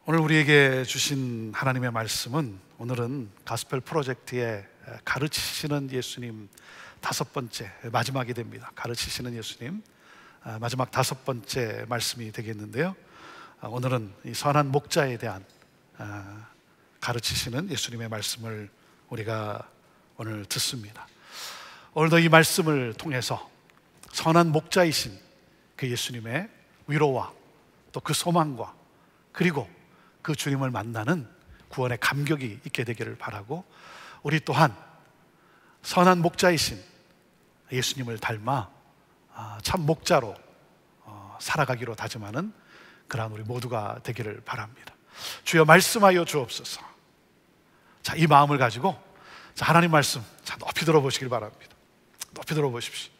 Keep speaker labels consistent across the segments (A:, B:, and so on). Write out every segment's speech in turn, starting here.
A: 오늘 우리에게 주신 하나님의 말씀은, 오늘은 가스펠 프로젝트의 가르치시는 예수님 다섯 번째, 마지막이 됩니다. 가르치시는 예수님 마지막 다섯 번째 말씀이 되겠는데요, 오늘은 이 선한 목자에 대한 가르치시는 예수님의 말씀을 우리가 오늘 듣습니다. 오늘도 이 말씀을 통해서 선한 목자이신 그 예수님의 위로와 또 그 소망과, 그리고 그 주님을 만나는 구원의 감격이 있게 되기를 바라고, 우리 또한 선한 목자이신 예수님을 닮아 참 목자로 살아가기로 다짐하는 그러한 우리 모두가 되기를 바랍니다. 주여 말씀하여 주옵소서. 자, 이 마음을 가지고 하나님 말씀 높이 들어보시길 바랍니다. 높이 들어보십시오.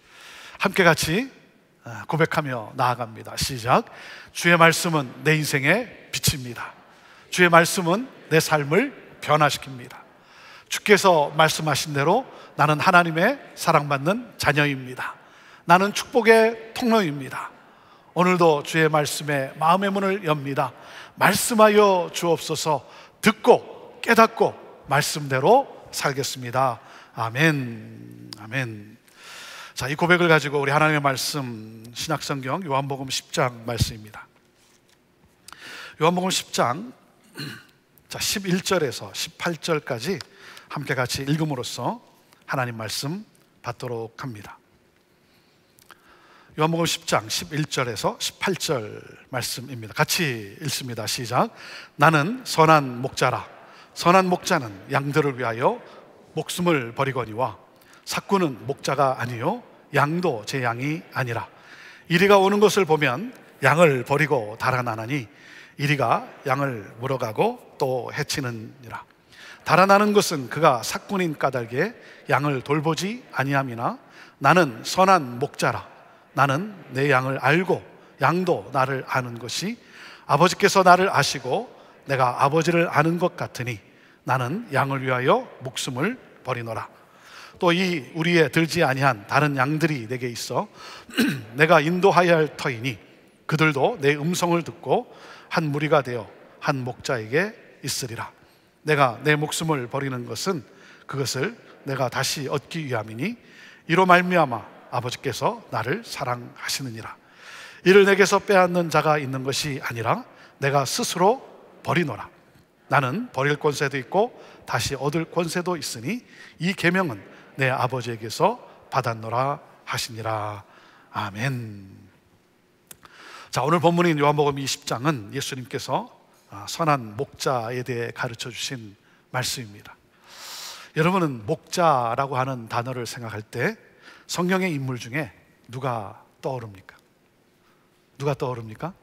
A: 함께 같이 고백하며 나아갑니다. 시작. 주의 말씀은 내 인생의 빛입니다. 주의 말씀은 내 삶을 변화시킵니다. 주께서 말씀하신 대로 나는 하나님의 사랑받는 자녀입니다. 나는 축복의 통로입니다. 오늘도 주의 말씀에 마음의 문을 엽니다. 말씀하여 주옵소서. 듣고 깨닫고 말씀대로 살겠습니다. 아멘. 아멘. 자, 이 고백을 가지고 우리 하나님의 말씀, 신약성경 요한복음 10장 말씀입니다. 요한복음 10장 11절에서 18절까지 함께 같이 읽음으로써 하나님 말씀 받도록 합니다. 요한복음 10장 11절에서 18절 말씀입니다. 같이 읽습니다. 시작. 나는 선한 목자라. 선한 목자는 양들을 위하여 목숨을 버리거니와, 삭구는 목자가 아니요 양도 제 양이 아니라. 이리가 오는 것을 보면 양을 버리고 달아나나니, 이리가 양을 물어가고 또 해치느니라. 달아나는 것은 그가 삭군인 까닭에 양을 돌보지 아니함이나, 나는 선한 목자라. 나는 내 양을 알고 양도 나를 아는 것이, 아버지께서 나를 아시고 내가 아버지를 아는 것 같으니, 나는 양을 위하여 목숨을 버리노라. 또 이 우리에 들지 아니한 다른 양들이 내게 있어 내가 인도하여야 할 터이니, 그들도 내 음성을 듣고 한 무리가 되어 한 목자에게 있으리라. 내가 내 목숨을 버리는 것은 그것을 내가 다시 얻기 위함이니, 이로 말미암아 아버지께서 나를 사랑하시느니라. 이를 내게서 빼앗는 자가 있는 것이 아니라 내가 스스로 버리노라. 나는 버릴 권세도 있고 다시 얻을 권세도 있으니, 이 계명은 내 아버지에게서 받았노라 하시니라. 아멘. 자, 오늘 본문인 요한복음 20장은 예수님께서 선한 목자에 대해 가르쳐 주신 말씀입니다. 여러분은 목자라고 하는 단어를 생각할 때 성경의 인물 중에 누가 떠오릅니까? 누가 떠오릅니까?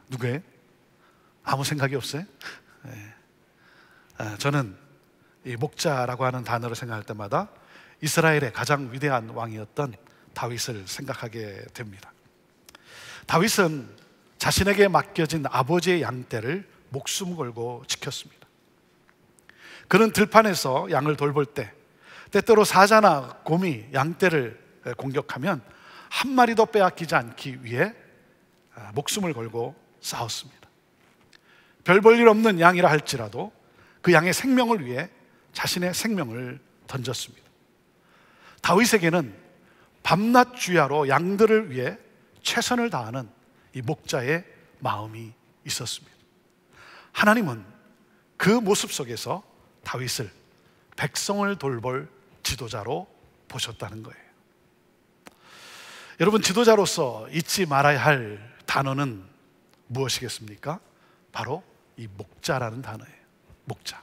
A: 누구예요? 아무 생각이 없어요? 네. 저는 이 목자라고 하는 단어를 생각할 때마다 이스라엘의 가장 위대한 왕이었던 다윗을 생각하게 됩니다. 다윗은 자신에게 맡겨진 아버지의 양떼를 목숨 걸고 지켰습니다. 그는 들판에서 양을 돌볼 때 때때로 사자나 곰이 양떼를 공격하면 한 마리도 빼앗기지 않기 위해 목숨을 걸고 싸웠습니다. 별 볼 일 없는 양이라 할지라도 그 양의 생명을 위해 자신의 생명을 던졌습니다. 다윗에게는 밤낮 주야로 양들을 위해 최선을 다하는 이 목자의 마음이 있었습니다. 하나님은 그 모습 속에서 다윗을 백성을 돌볼 지도자로 보셨다는 거예요. 여러분, 지도자로서 잊지 말아야 할 단어는 무엇이겠습니까? 바로 이 목자라는 단어예요. 목자.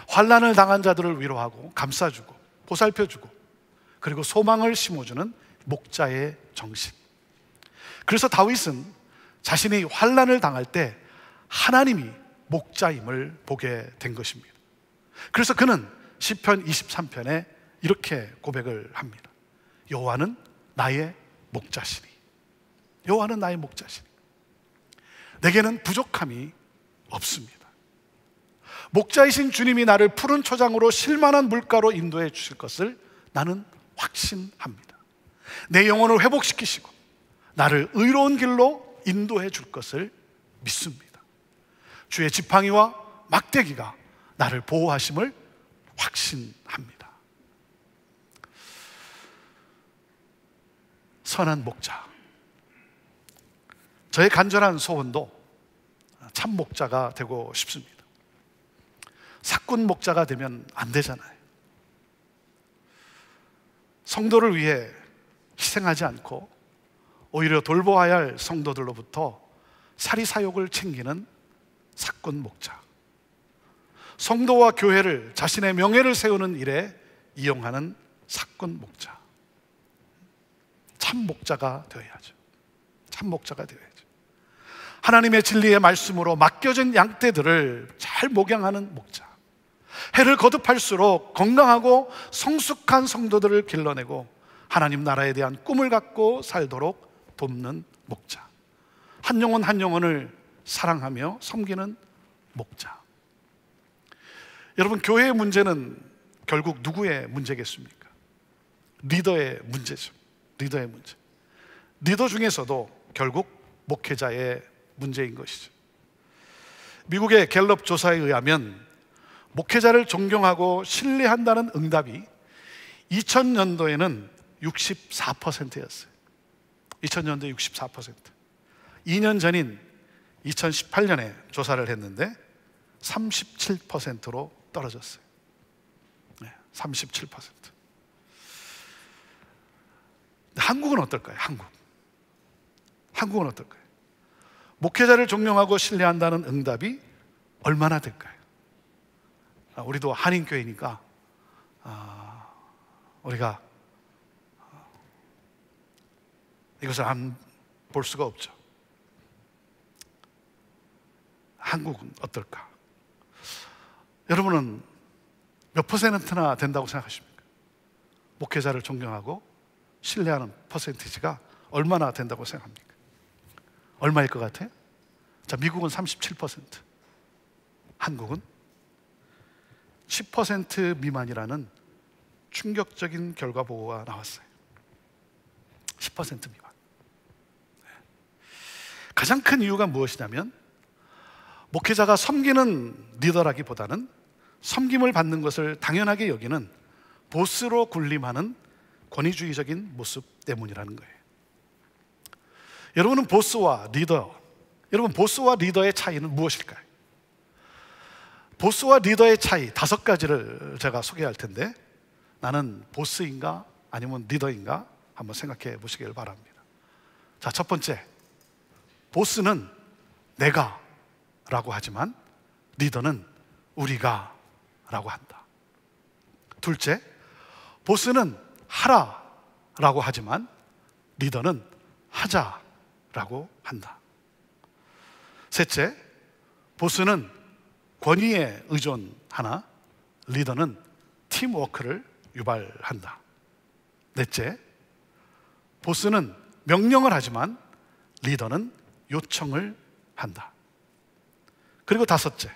A: 환난을 당한 자들을 위로하고 감싸주고 보살펴주고, 그리고 소망을 심어주는 목자의 정신. 그래서 다윗은 자신이 환난을 당할 때 하나님이 목자임을 보게 된 것입니다. 그래서 그는 시편 23편에 이렇게 고백을 합니다. 여호와는 나의 목자시니, 여호와는 나의 목자시니 내게는 부족함이 없습니다. 목자이신 주님이 나를 푸른 초장으로 실만한 물가로 인도해 주실 것을 나는 확신합니다. 내 영혼을 회복시키시고 나를 의로운 길로 인도해 줄 것을 믿습니다. 주의 지팡이와 막대기가 나를 보호하심을 확신합니다. 선한 목자. 저의 간절한 소원도 참 목자가 되고 싶습니다. 사꾼 목자가 되면 안 되잖아요. 성도를 위해 희생하지 않고 오히려 돌보아야 할 성도들로부터 사리사욕을 챙기는 사꾼 목자. 성도와 교회를 자신의 명예를 세우는 일에 이용하는 사꾼 목자. 참 목자가 되어야죠. 참 목자가 되어야죠. 하나님의 진리의 말씀으로 맡겨진 양떼들을 잘 목양하는 목자. 해를 거듭할수록 건강하고 성숙한 성도들을 길러내고 하나님 나라에 대한 꿈을 갖고 살도록 돕는 목자. 한 영혼 한 영혼을 사랑하며 섬기는 목자. 여러분, 교회의 문제는 결국 누구의 문제겠습니까? 리더의 문제죠. 리더의 문제. 리더 중에서도 결국 목회자의 문제인 것이죠. 미국의 갤럽 조사에 의하면 목회자를 존경하고 신뢰한다는 응답이 2000년도에는 64%였어요. 2000년도에 64%. 2년 전인 2018년에 조사를 했는데 37%로 떨어졌어요. 37%. 한국은 어떨까요? 한국은 어떨까요? 목회자를 존경하고 신뢰한다는 응답이 얼마나 될까요? 우리도 한인교회니까 우리가 이것을 안 볼 수가 없죠. 한국은 어떨까? 여러분은 몇 퍼센트나 된다고 생각하십니까? 목회자를 존경하고 신뢰하는 퍼센티지가 얼마나 된다고 생각합니까? 얼마일 것 같아요? 자, 미국은 37%, 한국은 10% 미만이라는 충격적인 결과 보고가 나왔어요. 10% 미만. 가장 큰 이유가 무엇이냐면 목회자가 섬기는 리더라기보다는 섬김을 받는 것을 당연하게 여기는 보스로 군림하는 권위주의적인 모습 때문이라는 거예요. 여러분은 보스와 리더의 차이는 무엇일까요? 보스와 리더의 차이 5가지를 제가 소개할 텐데, 나는 보스인가 아니면 리더인가 한번 생각해 보시길 바랍니다. 자, 첫 번째, 보스는 내가 라고 하지만 리더는 우리가 라고 한다. 둘째, 보스는 하라 라고 하지만 리더는 하자 라고 한다. 셋째, 보스는 권위에 의존하나 리더는 팀워크를 유발한다. 넷째, 보스는 명령을 하지만 리더는 요청을 한다. 그리고 다섯째,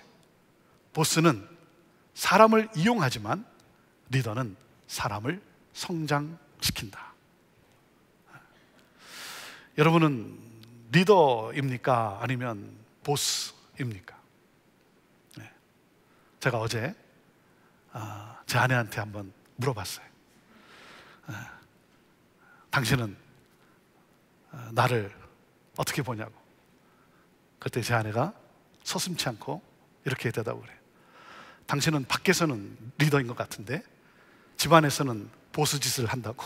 A: 보스는 사람을 이용하지만 리더는 사람을 성장시킨다. 여러분은 리더입니까? 아니면 보스입니까? 제가 어제 제 아내한테 한번 물어봤어요. 당신은 나를 어떻게 보냐고. 그때 제 아내가 서슴지 않고 이렇게 대답을 해요. 당신은 밖에서는 리더인 것 같은데 집안에서는 보스 짓을 한다고.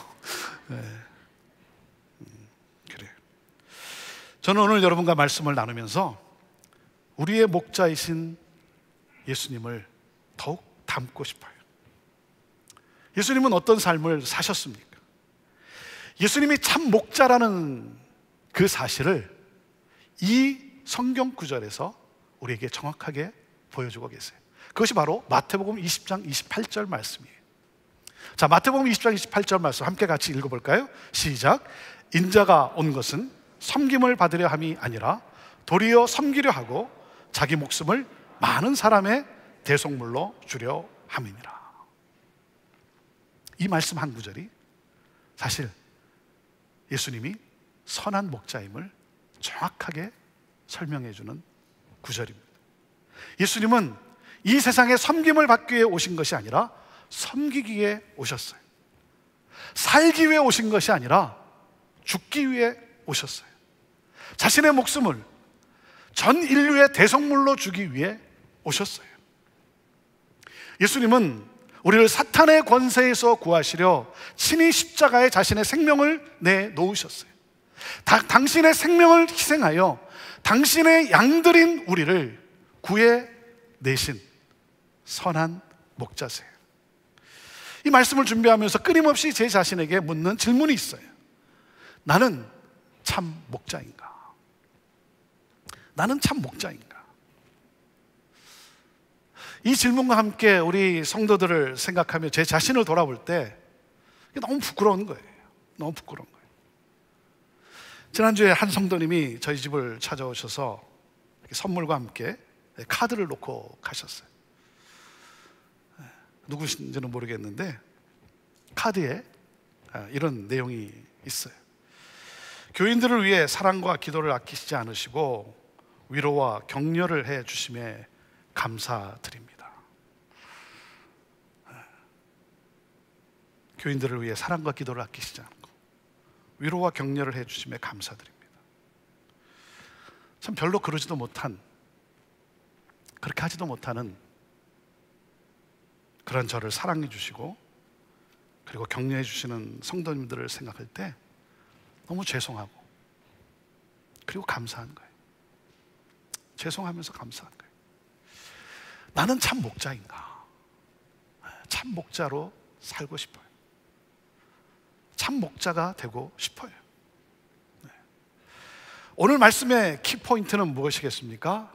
A: 그래요. 저는 오늘 여러분과 말씀을 나누면서 우리의 목자이신 예수님을 더욱 닮고 싶어요. 예수님은 어떤 삶을 사셨습니까? 예수님이 참 목자라는 그 사실을 이 성경 구절에서 우리에게 정확하게 보여주고 계세요. 그것이 바로 마태복음 20장 28절 말씀이에요. 자, 마태복음 20장 28절 말씀 함께 같이 읽어볼까요? 시작. 인자가 온 것은 섬김을 받으려 함이 아니라 도리어 섬기려 하고 자기 목숨을 많은 사람의 대속물로 주려 함이니라. 이 말씀 한 구절이 사실 예수님이 선한 목자임을 정확하게 설명해 주는 구절입니다. 예수님은 이 세상에 섬김을 받기 위해 오신 것이 아니라 섬기기 위해 오셨어요. 살기 위해 오신 것이 아니라 죽기 위해 오셨어요. 자신의 목숨을 전 인류의 대성물로 주기 위해 오셨어요. 예수님은 우리를 사탄의 권세에서 구하시려 친히 십자가에 자신의 생명을 내놓으셨어요. 당신의 생명을 희생하여 당신의 양들인 우리를 구해내신 선한 목자세요. 이 말씀을 준비하면서 끊임없이 제 자신에게 묻는 질문이 있어요. 나는 참 목자인가? 나는 참 목자인가? 이 질문과 함께 우리 성도들을 생각하며 제 자신을 돌아볼 때 너무 부끄러운 거예요. 너무 부끄러운 거예요. 지난주에 한 성도님이 저희 집을 찾아오셔서 선물과 함께 카드를 놓고 가셨어요. 누구신지는 모르겠는데 카드에 이런 내용이 있어요. 교인들을 위해 사랑과 기도를 아끼시지 않으시고 위로와 격려를 해 주심에 감사드립니다. 교인들을 위해 사랑과 기도를 아끼시지 않고 위로와 격려를 해 주심에 감사드립니다. 참 별로 그러지도 못한, 그렇게 하지도 못하는 그런 저를 사랑해 주시고 그리고 격려해 주시는 성도님들을 생각할 때 너무 죄송하고 그리고 감사한 거예요. 죄송하면서 감사한 거예요. 나는 참 목자인가? 참 목자로 살고 싶어요. 참 목자가 되고 싶어요. 오늘 말씀의 키포인트는 무엇이겠습니까?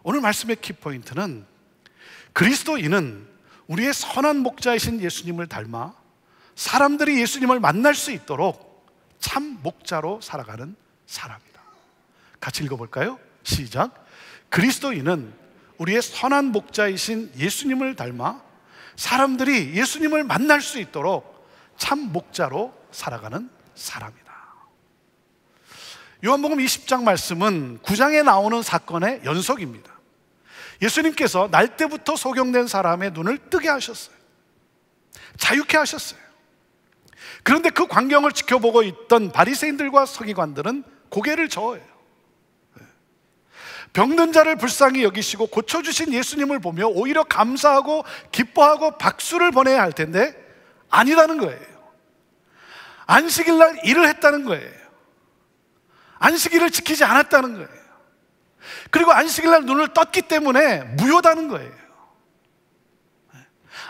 A: 오늘 말씀의 키포인트는 그리스도인은 우리의 선한 목자이신 예수님을 닮아 사람들이 예수님을 만날 수 있도록 참 목자로 살아가는 사람이다. 같이 읽어볼까요? 시작. 그리스도인은 우리의 선한 목자이신 예수님을 닮아 사람들이 예수님을 만날 수 있도록 참 목자로 살아가는 사람이다. 요한복음 20장 말씀은 9장에 나오는 사건의 연속입니다. 예수님께서 날 때부터 소경된 사람의 눈을 뜨게 하셨어요. 자유케 하셨어요. 그런데 그 광경을 지켜보고 있던 바리새인들과 서기관들은 고개를 저어요. 병든 자를 불쌍히 여기시고 고쳐주신 예수님을 보며 오히려 감사하고 기뻐하고 박수를 보내야 할 텐데 아니라는 거예요. 안식일 날 일을 했다는 거예요. 안식일을 지키지 않았다는 거예요. 그리고 안식일 날 눈을 떴기 때문에 무효다는 거예요.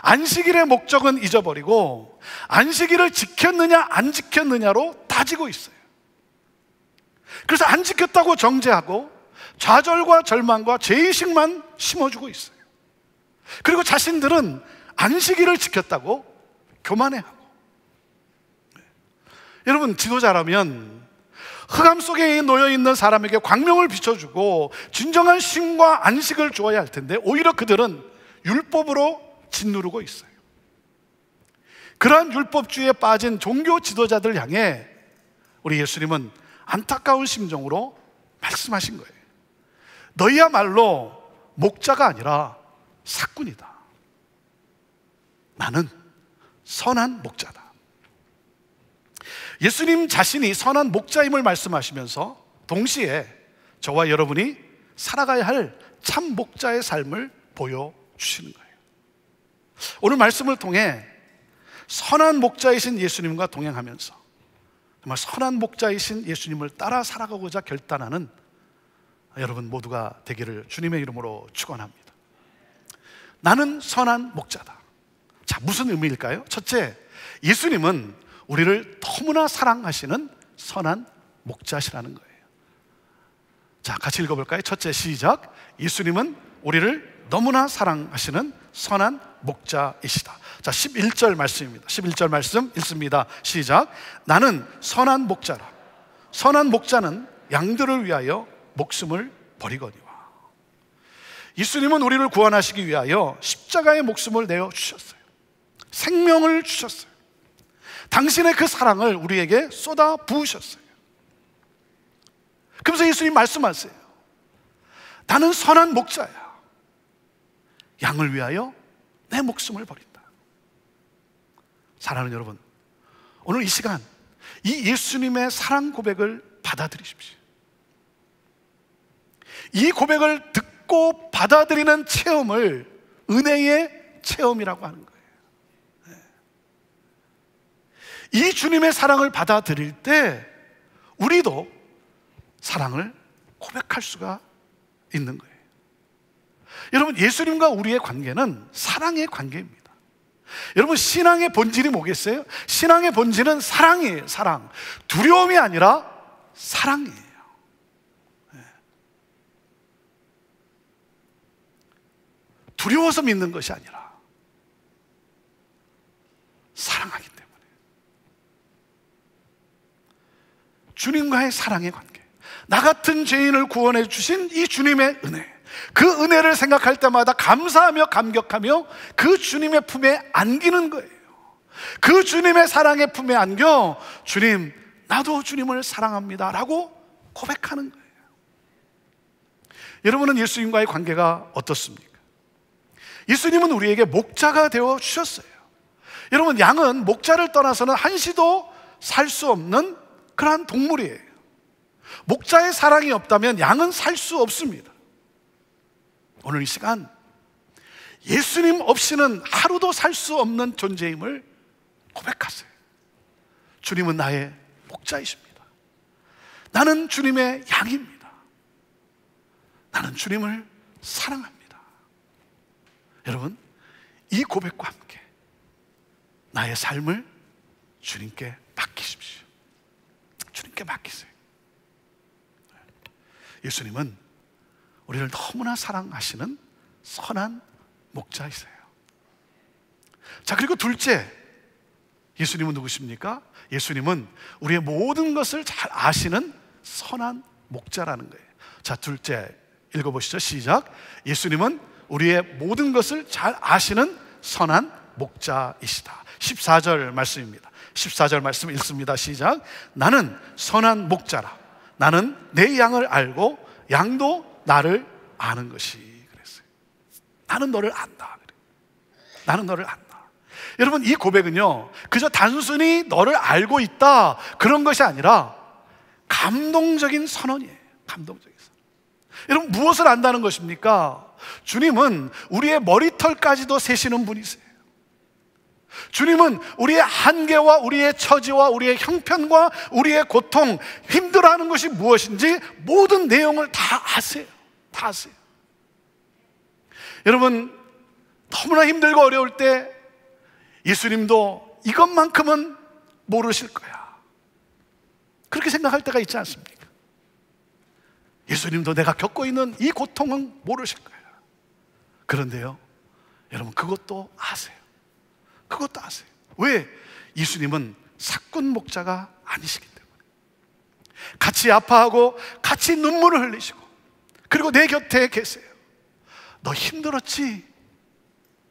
A: 안식일의 목적은 잊어버리고 안식일을 지켰느냐 안 지켰느냐로 따지고 있어요. 그래서 안 지켰다고 정죄하고 좌절과 절망과 죄의식만 심어주고 있어요. 그리고 자신들은 안식일을 지켰다고 교만해하고. 여러분, 지도자라면 흑암 속에 놓여있는 사람에게 광명을 비춰주고 진정한 쉼과 안식을 주어야 할 텐데 오히려 그들은 율법으로 짓누르고 있어요. 그러한 율법주의에 빠진 종교 지도자들 향해 우리 예수님은 안타까운 심정으로 말씀하신 거예요. 너희야말로 목자가 아니라 삭군이다. 나는 선한 목자다. 예수님 자신이 선한 목자임을 말씀하시면서 동시에 저와 여러분이 살아가야 할 참 목자의 삶을 보여주시는 거예요. 오늘 말씀을 통해 선한 목자이신 예수님과 동행하면서 정말 선한 목자이신 예수님을 따라 살아가고자 결단하는 여러분 모두가 되기를 주님의 이름으로 축원합니다. 나는 선한 목자다. 자, 무슨 의미일까요? 첫째, 예수님은 우리를 너무나 사랑하시는 선한 목자시라는 거예요. 자, 같이 읽어볼까요? 첫째, 시작. 예수님은 우리를 너무나 사랑하시는 선한 목자이시다. 자, 11절 말씀입니다. 11절 말씀 읽습니다. 시작. 나는 선한 목자라. 선한 목자는 양들을 위하여 목숨을 버리거니와. 예수님은 우리를 구원하시기 위하여 십자가의 목숨을 내어 주셨어요. 생명을 주셨어요. 당신의 그 사랑을 우리에게 쏟아 부으셨어요. 그러면서 예수님 말씀하세요. 나는 선한 목자야. 양을 위하여 내 목숨을 버린다. 사랑하는 여러분, 오늘 이 시간 이 예수님의 사랑 고백을 받아들이십시오. 이 고백을 듣고 받아들이는 체험을 은혜의 체험이라고 하는 거예요. 이 주님의 사랑을 받아들일 때 우리도 사랑을 고백할 수가 있는 거예요. 여러분, 예수님과 우리의 관계는 사랑의 관계입니다. 여러분, 신앙의 본질이 뭐겠어요? 신앙의 본질은 사랑이에요. 사랑. 두려움이 아니라 사랑이에요. 두려워서 믿는 것이 아니라 사랑하기 때문에. 주님과의 사랑의 관계, 나 같은 죄인을 구원해 주신 이 주님의 은혜, 그 은혜를 생각할 때마다 감사하며 감격하며 그 주님의 품에 안기는 거예요. 그 주님의 사랑의 품에 안겨 주님, 나도 주님을 사랑합니다 라고 고백하는 거예요. 여러분은 예수님과의 관계가 어떻습니까? 예수님은 우리에게 목자가 되어 주셨어요. 여러분, 양은 목자를 떠나서는 한시도 살 수 없는 그러한 동물이에요. 목자의 사랑이 없다면 양은 살 수 없습니다. 오늘 이 시간 예수님 없이는 하루도 살 수 없는 존재임을 고백하세요. 주님은 나의 목자이십니다. 나는 주님의 양입니다. 나는 주님을 사랑합니다. 여러분, 이 고백과 함께 나의 삶을 주님께 맡기십시오. 주님께 맡기세요. 예수님은 우리를 너무나 사랑하시는 선한 목자이세요. 자, 그리고 둘째, 예수님은 누구십니까? 예수님은 우리의 모든 것을 잘 아시는 선한 목자라는 거예요. 자, 둘째 읽어보시죠. 시작. 예수님은 우리의 모든 것을 잘 아시는 선한 목자이시다. 14절 말씀입니다. 14절 말씀 읽습니다. 시작. 나는 선한 목자라. 나는 내 양을 알고 양도 나를 아는 것이. 그랬어요. 나는 너를 안다. 나는 너를 안다. 여러분, 이 고백은요, 그저 단순히 너를 알고 있다 그런 것이 아니라 감동적인 선언이에요. 감동적인 선언. 여러분, 무엇을 안다는 것입니까? 주님은 우리의 머리털까지도 세시는 분이세요. 주님은 우리의 한계와 우리의 처지와 우리의 형편과 우리의 고통, 힘들어하는 것이 무엇인지 모든 내용을 다 아세요. 다 아세요. 여러분, 너무나 힘들고 어려울 때 예수님도 이것만큼은 모르실 거야, 그렇게 생각할 때가 있지 않습니까? 예수님도 내가 겪고 있는 이 고통은 모르실 거야. 그런데요, 여러분, 그것도 아세요. 그것도 아세요. 왜? 예수님은 사꾼 목자가 아니시기 때문에. 같이 아파하고 같이 눈물을 흘리시고 그리고 내 곁에 계세요. 너 힘들었지?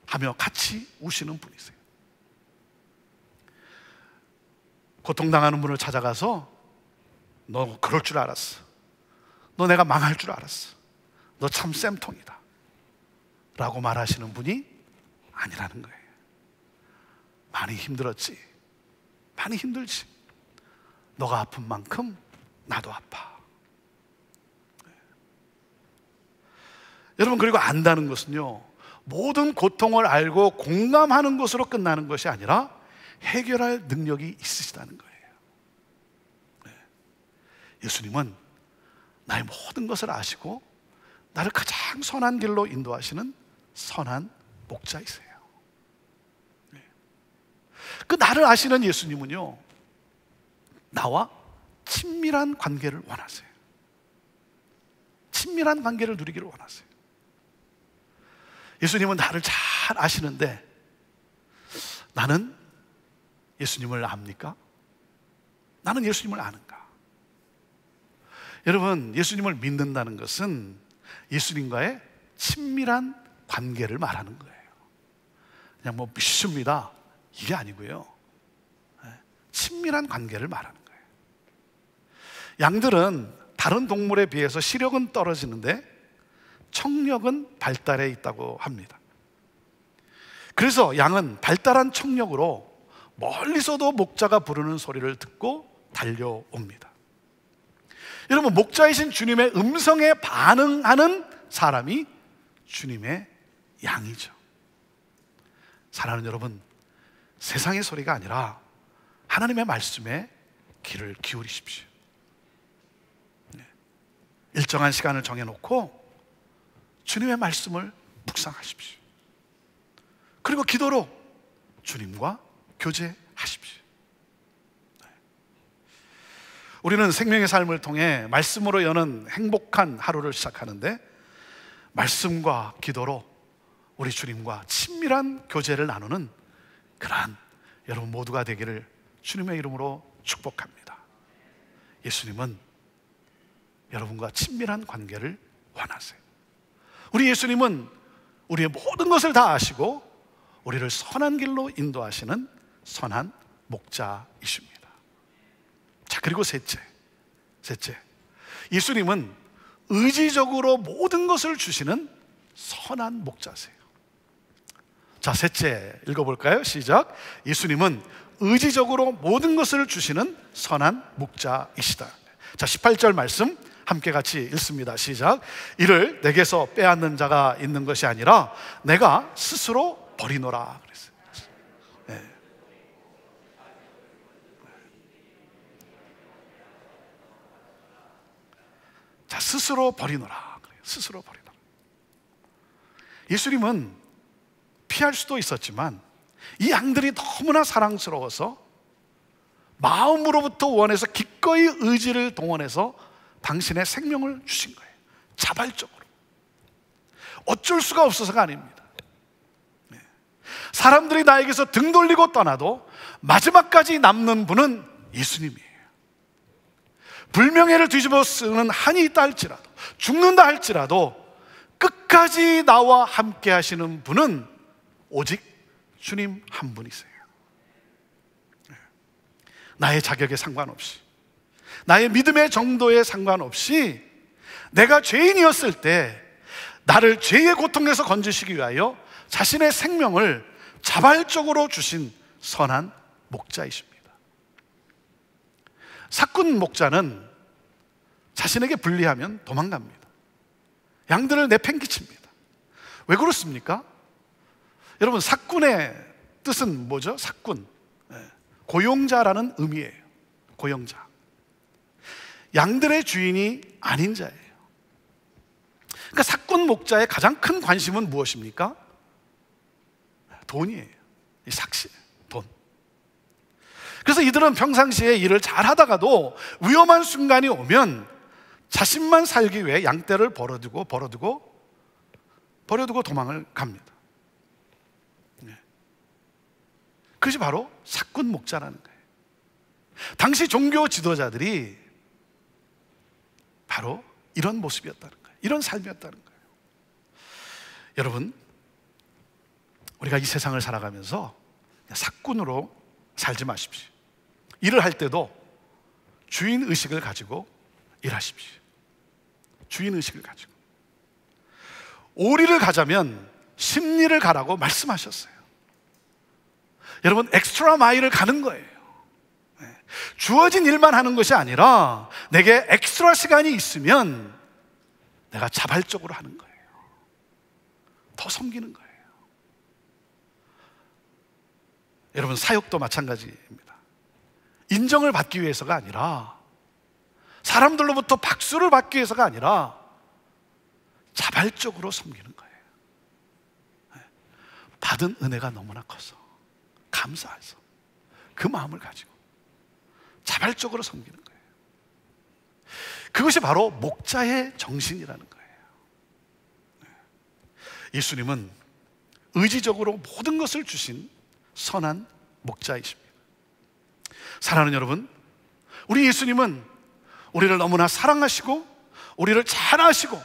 A: 하며 같이 우시는 분이세요. 고통당하는 분을 찾아가서 너 그럴 줄 알았어, 너 내가 망할 줄 알았어, 너 참 쌤통이다 라고 말하시는 분이 아니라는 거예요. 많이 힘들었지? 많이 힘들지. 너가 아픈 만큼 나도 아파. 여러분, 그리고 안다는 것은요, 모든 고통을 알고 공감하는 것으로 끝나는 것이 아니라 해결할 능력이 있으시다는 거예요. 예수님은 나의 모든 것을 아시고 나를 가장 선한 길로 인도하시는 선한 목자이세요. 그 나를 아시는 예수님은요, 나와 친밀한 관계를 원하세요. 친밀한 관계를 누리기를 원하세요. 예수님은 나를 잘 아시는데 나는 예수님을 압니까? 나는 예수님을 아는가? 여러분, 예수님을 믿는다는 것은 예수님과의 친밀한 관계를 말하는 거예요. 그냥 뭐 믿습니다, 이게 아니고요, 친밀한 관계를 말하는 거예요. 양들은 다른 동물에 비해서 시력은 떨어지는데 청력은 발달해 있다고 합니다. 그래서 양은 발달한 청력으로 멀리서도 목자가 부르는 소리를 듣고 달려옵니다. 여러분, 목자이신 주님의 음성에 반응하는 사람이 주님의 양이죠. 사랑하는 여러분, 세상의 소리가 아니라 하나님의 말씀에 귀를 기울이십시오. 일정한 시간을 정해놓고 주님의 말씀을 묵상하십시오. 그리고 기도로 주님과 교제하십시오. 우리는 생명의 삶을 통해 말씀으로 여는 행복한 하루를 시작하는데, 말씀과 기도로 우리 주님과 친밀한 교제를 나누는 그러한 여러분 모두가 되기를 주님의 이름으로 축복합니다. 예수님은 여러분과 친밀한 관계를 원하세요. 우리 예수님은 우리의 모든 것을 다 아시고 우리를 선한 길로 인도하시는 선한 목자이십니다. 자, 그리고 셋째, 예수님은 의지적으로 모든 것을 주시는 선한 목자세요. 자, 셋째 읽어볼까요? 시작. 예수님은 의지적으로 모든 것을 주시는 선한 목자이시다. 자, 18절 말씀 함께 같이 읽습니다. 시작. 이를 내게서 빼앗는 자가 있는 것이 아니라 내가 스스로 버리노라 그랬어요. 네. 자, 스스로 버리노라. 스스로 버리노라. 예수님은 피할 수도 있었지만 이 양들이 너무나 사랑스러워서 마음으로부터 원해서 기꺼이 의지를 동원해서 당신의 생명을 주신 거예요. 자발적으로. 어쩔 수가 없어서가 아닙니다. 사람들이 나에게서 등 돌리고 떠나도 마지막까지 남는 분은 예수님이에요. 불명예를 뒤집어 쓰는 한이 있다 할지라도, 죽는다 할지라도 끝까지 나와 함께 하시는 분은 오직 주님 한 분이세요. 나의 자격에 상관없이, 나의 믿음의 정도에 상관없이 내가 죄인이었을 때 나를 죄의 고통에서 건지시기 위하여 자신의 생명을 자발적으로 주신 선한 목자이십니다. 사꾼 목자는 자신에게 불리하면 도망갑니다. 양들을 내팽개칩니다. 왜 그렇습니까? 여러분, 사꾼의 뜻은 뭐죠? 사꾼, 고용자라는 의미예요. 고용자. 양들의 주인이 아닌 자예요. 그러니까 사꾼 목자의 가장 큰 관심은 무엇입니까? 돈이에요. 이 삭시예요. 돈. 그래서 이들은 평상시에 일을 잘 하다가도 위험한 순간이 오면 자신만 살기 위해 양떼를 버려두고 도망을 갑니다. 그것이 바로 사꾼 목자라는 거예요. 당시 종교 지도자들이 바로 이런 모습이었다는 거예요. 이런 삶이었다는 거예요. 여러분, 우리가 이 세상을 살아가면서 사꾼으로 살지 마십시오. 일을 할 때도 주인의식을 가지고 일하십시오. 주인의식을 가지고. 오리를 가자면 십리를 가라고 말씀하셨어요. 여러분, 엑스트라 마일을 가는 거예요. 주어진 일만 하는 것이 아니라 내게 엑스트라 시간이 있으면 내가 자발적으로 하는 거예요. 더 섬기는 거예요. 여러분, 사역도 마찬가지입니다. 인정을 받기 위해서가 아니라, 사람들로부터 박수를 받기 위해서가 아니라 자발적으로 섬기는 거예요. 받은 은혜가 너무나 커서 감사해서 그 마음을 가지고 자발적으로 섬기는 거예요. 그것이 바로 목자의 정신이라는 거예요. 예수님은 의지적으로 모든 것을 주신 선한 목자이십니다. 사랑하는 여러분, 우리 예수님은 우리를 너무나 사랑하시고 우리를 잘 아시고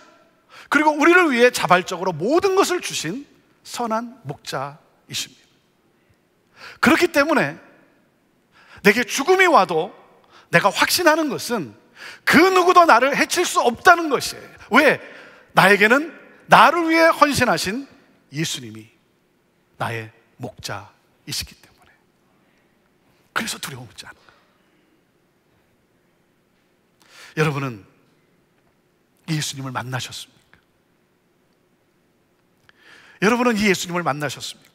A: 그리고 우리를 위해 자발적으로 모든 것을 주신 선한 목자이십니다. 그렇기 때문에 내게 죽음이 와도 내가 확신하는 것은 그 누구도 나를 해칠 수 없다는 것이에요. 왜? 나에게는 나를 위해 헌신하신 예수님이 나의 목자이시기 때문에. 그래서 두려움지 않은 거예요. 여러분은 이 예수님을 만나셨습니까? 여러분은 이 예수님을 만나셨습니까?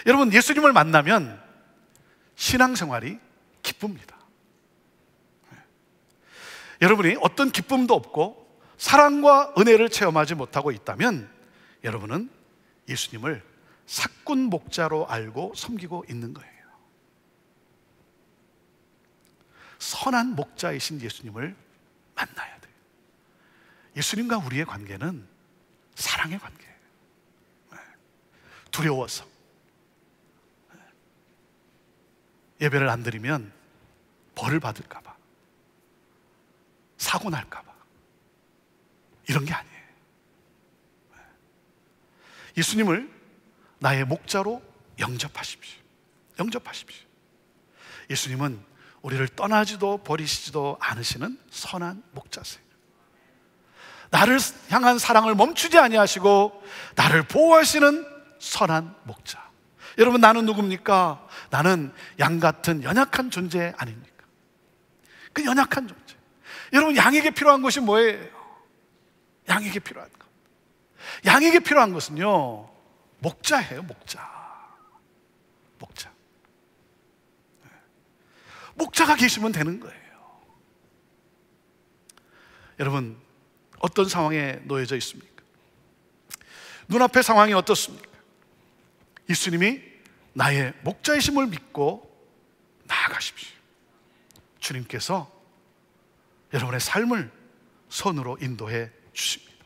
A: 여러분, 예수님을 만나면 신앙생활이 기쁩니다. 여러분이 어떤 기쁨도 없고 사랑과 은혜를 체험하지 못하고 있다면 여러분은 예수님을 사꾼 목자로 알고 섬기고 있는 거예요. 선한 목자이신 예수님을 만나야 돼요. 예수님과 우리의 관계는 사랑의 관계예요. 두려워서 예배를 안 드리면 벌을 받을까 봐, 사고 날까 봐, 이런 게 아니에요. 예수님을 나의 목자로 영접하십시오. 영접하십시오. 예수님은 우리를 떠나지도 버리시지도 않으시는 선한 목자세요. 나를 향한 사랑을 멈추지 아니하시고 나를 보호하시는 선한 목자. 여러분, 나는 누굽니까? 나는 양 같은 연약한 존재 아닙니까? 그 연약한 존재. 여러분, 양에게 필요한 것이 뭐예요? 양에게 필요한 것. 양에게 필요한 것은요, 목자예요. 목자. 목자. 목자가 계시면 되는 거예요. 여러분, 어떤 상황에 놓여져 있습니까? 눈앞의 상황이 어떻습니까? 예수님이 나의 목자이심을 믿고 나아가십시오. 주님께서 여러분의 삶을 선으로 인도해 주십니다.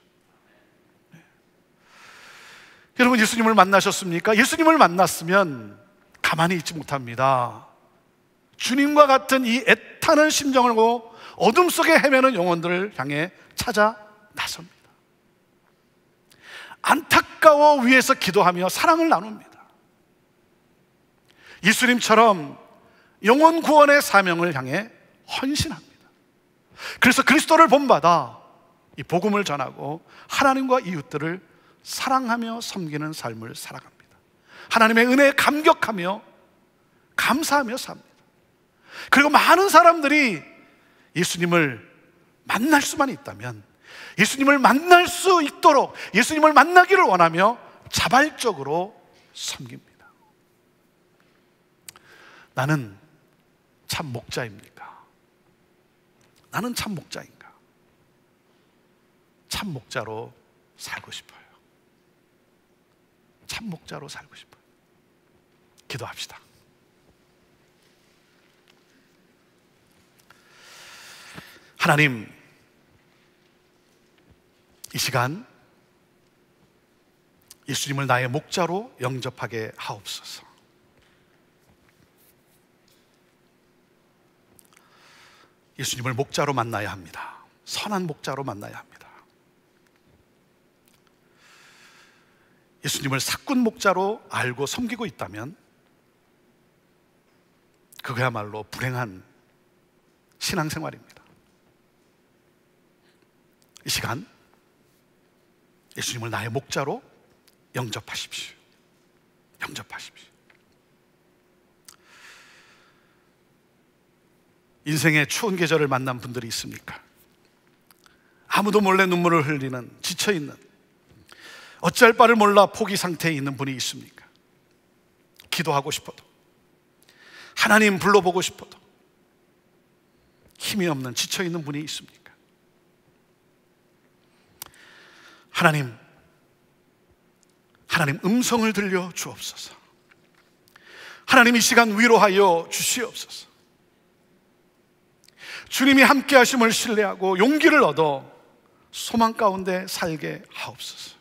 A: 여러분, 예수님을 만나셨습니까? 예수님을 만났으면 가만히 있지 못합니다. 주님과 같은 이 애타는 심정을 보고 어둠 속에 헤매는 영혼들을 향해 찾아 나섭니다. 안타까워 위에서 기도하며 사랑을 나눕니다. 예수님처럼 영혼 구원의 사명을 향해 헌신합니다. 그래서 그리스도를 본받아 이 복음을 전하고 하나님과 이웃들을 사랑하며 섬기는 삶을 살아갑니다. 하나님의 은혜에 감격하며 감사하며 삽니다. 그리고 많은 사람들이 예수님을 만날 수만 있다면 예수님을 만날 수 있도록 예수님을 만나기를 원하며 자발적으로 섬깁니다. 나는 참 목자입니까? 나는 참 목자인가? 참 목자로 살고 싶어요. 참 목자로 살고 싶어요. 기도합시다. 하나님, 이 시간 예수님을 나의 목자로 영접하게 하옵소서. 예수님을 목자로 만나야 합니다. 선한 목자로 만나야 합니다. 예수님을 사꾼 목자로 알고 섬기고 있다면 그거야말로 불행한 신앙생활입니다. 이 시간 예수님을 나의 목자로 영접하십시오. 영접하십시오. 인생의 추운 계절을 만난 분들이 있습니까? 아무도 몰래 눈물을 흘리는, 지쳐있는, 어찌할 바를 몰라 포기 상태에 있는 분이 있습니까? 기도하고 싶어도, 하나님 불러보고 싶어도 힘이 없는, 지쳐있는 분이 있습니까? 하나님 음성을 들려 주옵소서. 하나님, 이 시간 위로하여 주시옵소서. 주님이 함께 하심을 신뢰하고 용기를 얻어 소망 가운데 살게 하옵소서.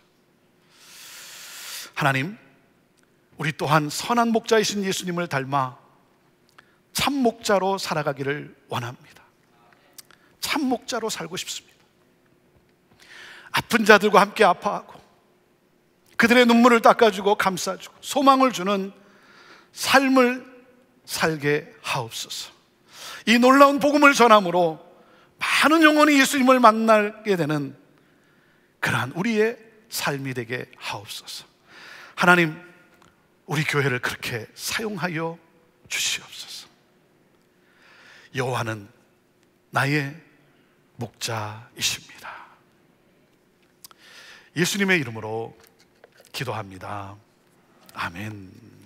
A: 하나님, 우리 또한 선한 목자이신 예수님을 닮아 참 목자로 살아가기를 원합니다. 참 목자로 살고 싶습니다. 아픈 자들과 함께 아파하고 그들의 눈물을 닦아주고 감싸주고 소망을 주는 삶을 살게 하옵소서. 이 놀라운 복음을 전함으로 많은 영혼이 예수님을 만나게 되는 그러한 우리의 삶이 되게 하옵소서. 하나님, 우리 교회를 그렇게 사용하여 주시옵소서. 여호와는 나의 목자이십니다. 예수님의 이름으로 기도합니다. 아멘.